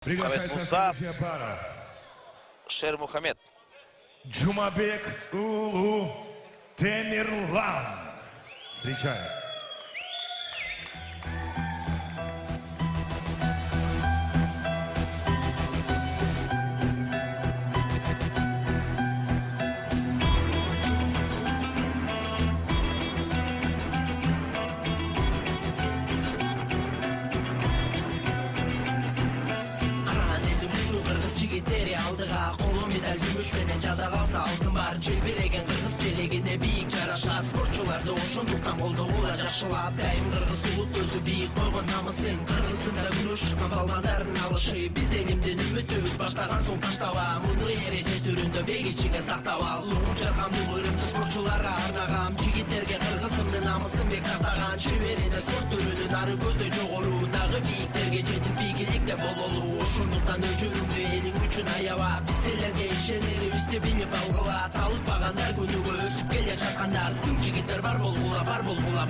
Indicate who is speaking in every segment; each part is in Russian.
Speaker 1: Приглашается следующая пара.
Speaker 2: Шермухамед.
Speaker 1: Джумабек Улу Темирлан. Встречаем.
Speaker 3: Aldыğa kolu medal gümüş menen jada kalsa altın var Jelbiregen kırgız jelегине бийик жараша Спортчуларды ошондуктан колдогула жакшылап Дайым кыргыз улут өзү бийик койгон намысын Кыргызында күрөш чыккан балбандардын алышы Биз элимдин үмүтүбүз баштаган соң таштаба Муну эреже түрүндө бек ичиңе сактаба Улук жарган бул өрүмдү спортчуларга арнагам Жигиттерге кыргызымдын намысын бек сактаган Шеберине спорт түрүнүн ары көздөй жогору Дагы бийиктерге жетип бийгиликте бололу Ошондуктан өчүрүңдү элиң үчүн аяба Биз силерге ишенерибизди билип алгыла Талышпагандар күнүгө өсүп келе жаткандар Түн жигиттер бар болгула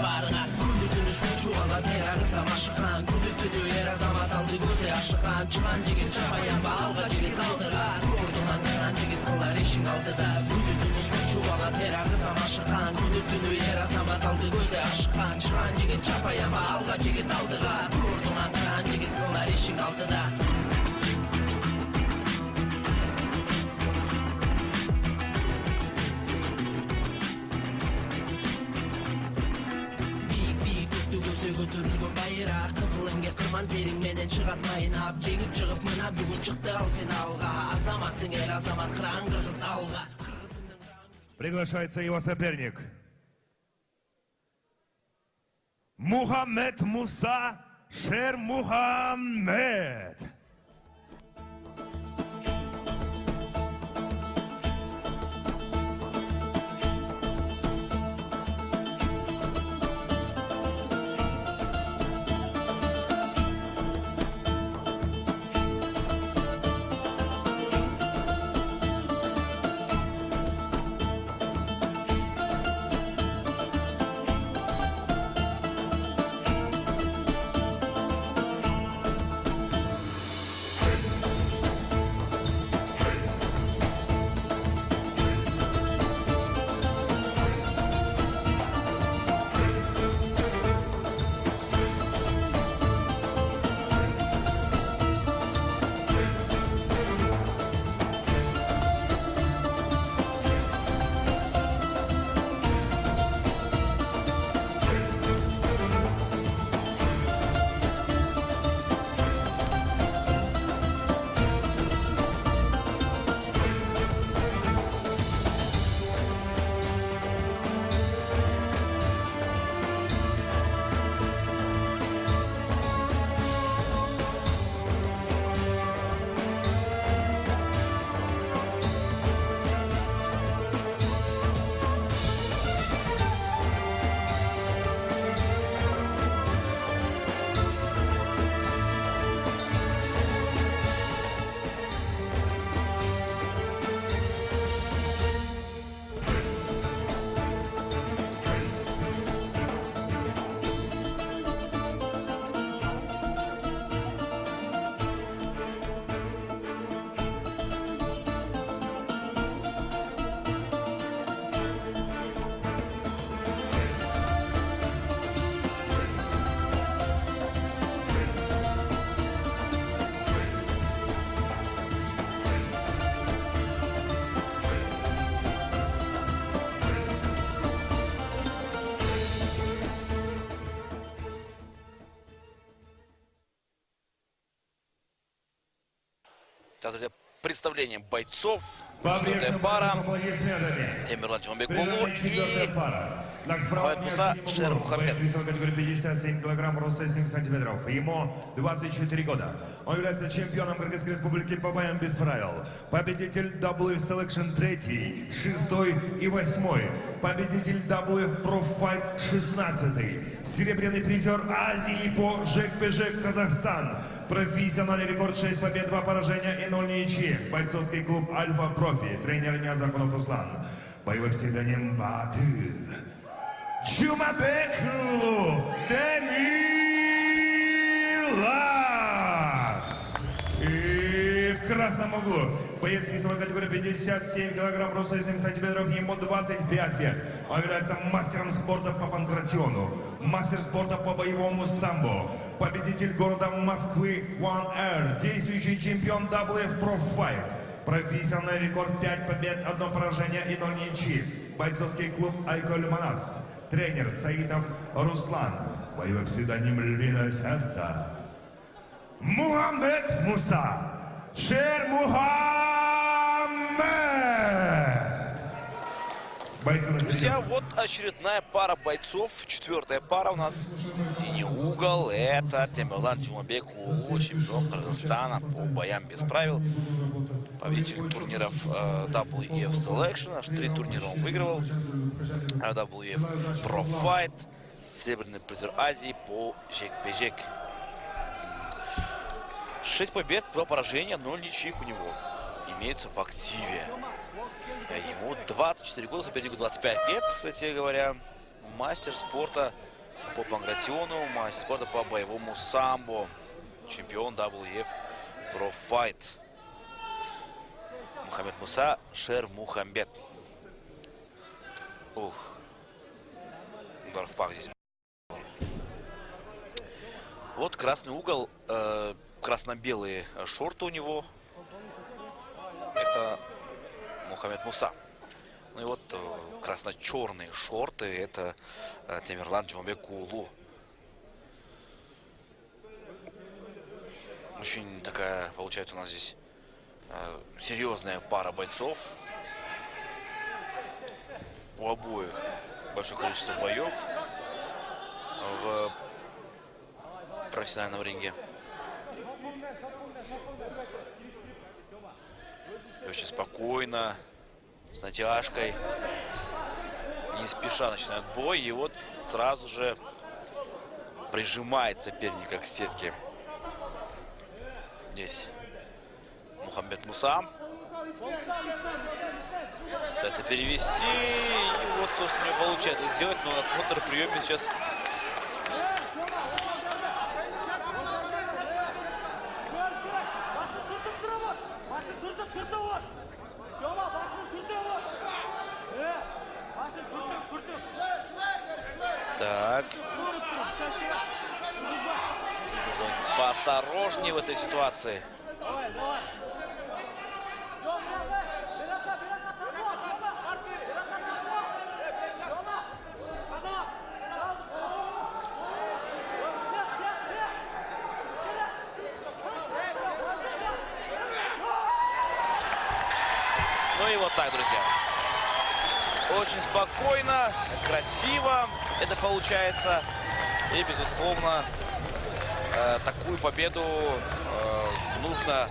Speaker 3: барыңар Күнү түнү спортчубала тер агызга машыккан Күнү түнү эр азамат алды көздөй ашыккан Чыган жигит чапаянба алга жигит алдыга Курортунан кыран жигит кылар ишин алдыда Күнү түнү спортчубала тер агызга машыккан Күнү түнү эр азамат алды көздөй ашыккан Чыган жигит чапаянба алга жигит алдыга Курортунан кыран жигит кылар ишин алдыда Көтөрүлгөн байыраак кызыл эмге кырман териң менен чыгат майнап жеңип чыгып мына бүгүн чыкты ал финалга азаматсың эр азамат кыран кыргыз алга
Speaker 1: Приглашается его соперник Мухаммед Муса Шермухамед.
Speaker 2: Представление бойцов.
Speaker 1: Четвертая
Speaker 2: пара. Темирлан Джумабек Улу и Мухаммед Муса Шермухамед.
Speaker 1: Весом категории 57 килограмм, роста 7 сантиметров. Ему 24 года. Он является чемпионом Кыргызской республики по боям без правил. Победитель WF Selection 3, 6 и 8. Победитель WF Pro Fight 16. Серебряный призер Азии по ЖЭК-ПЖЭК Казахстан. Профессиональный рекорд 6 побед, 2 поражения и 0 ничьих. Бойцовский клуб Альфа Профи. Тренер Ниязакунов Руслан. Боевой псевдоним Батыр. Джумабек Темирлан. красном углу. Боец весовой категории 57 килограмм, роста 7 сантиметров, ему 25 лет. Он является мастером спорта по панкратиону, мастер спорта по боевому самбо, победитель города Москвы One Air, действующий чемпион WF Pro Fight. Профессиональный рекорд 5 побед, 1 поражение и 0 ничьи. Бойцовский клуб Айколь Манас. Тренер Саитов Руслан. Боевой псевдоним «Львиное сердце». Мухаммед Муса. Шер Мухаммед. Бойцы на
Speaker 2: Друзья, вот очередная пара бойцов. 4-я пара у нас. Синий угол. Это Темирлан Джумабекулу, чемпион Кыргызстана по боям без правил. Победитель турниров WF Selection. Аж 3 турнира он выигрывал. WF Pro Fight. Серебряный призер Азии по жек-бе-жек. 6 побед, 2 поражения, 0 ничьих у него имеются в активе. Ему 24 года, сопернику 25 лет, кстати говоря. Мастер спорта по панкратиону, мастер спорта по боевому самбо. Чемпион WF Pro Fight. Мухаммед Муса, Шер Мухаммед. Ух. Удар в пах здесь. Вот красный угол, красно-белые шорты у него. Это Мухаммед Муса. Ну и вот красно-черные шорты. Это Темирлан Джумабекулу. Очень такая, получается, у нас здесь серьезная пара бойцов. У обоих большое количество боев в профессиональном ринге. Очень спокойно, с натяжкой, не спеша начинает бой. И вот сразу же прижимает соперника к сетке. Здесь Мухаммед Муса пытается перевести. И вот то, что у него получается сделать, но на контрприеме сейчас так. Нужно быть поосторожнее в этой ситуации. Ну и вот так, друзья. Очень спокойно, красиво это получается. И, безусловно, такую победу нужно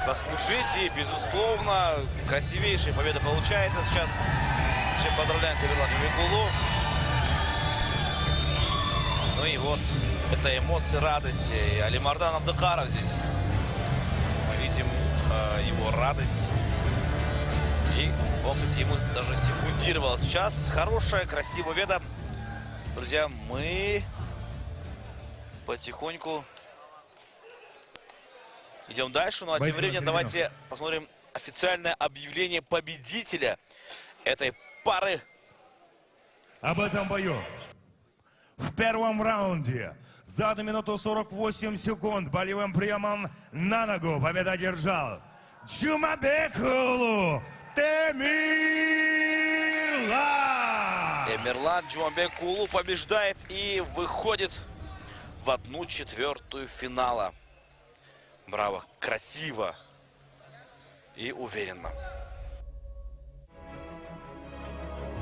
Speaker 2: заслужить. И, безусловно, красивейшая победа получается сейчас. Чем поздравляем Темирлана Джумабекулу. Ну и вот, это эмоции радости. И Алимардан Абдыкаров здесь. Мы видим его радость. И он, кстати, ему даже секундировал. Сейчас хорошая, красивая победа. Друзья, мы потихоньку идем дальше. Ну а тем временем давайте посмотрим официальное объявление победителя этой пары.
Speaker 1: Об этом бою. В первом раунде за 1 минуту 48 секунд болевым приемом на ногу победа одержал Джумабекулу Темирлан.
Speaker 2: Темирлан Джумабекулу побеждает и выходит в 1/4 финала. Браво, красиво и уверенно.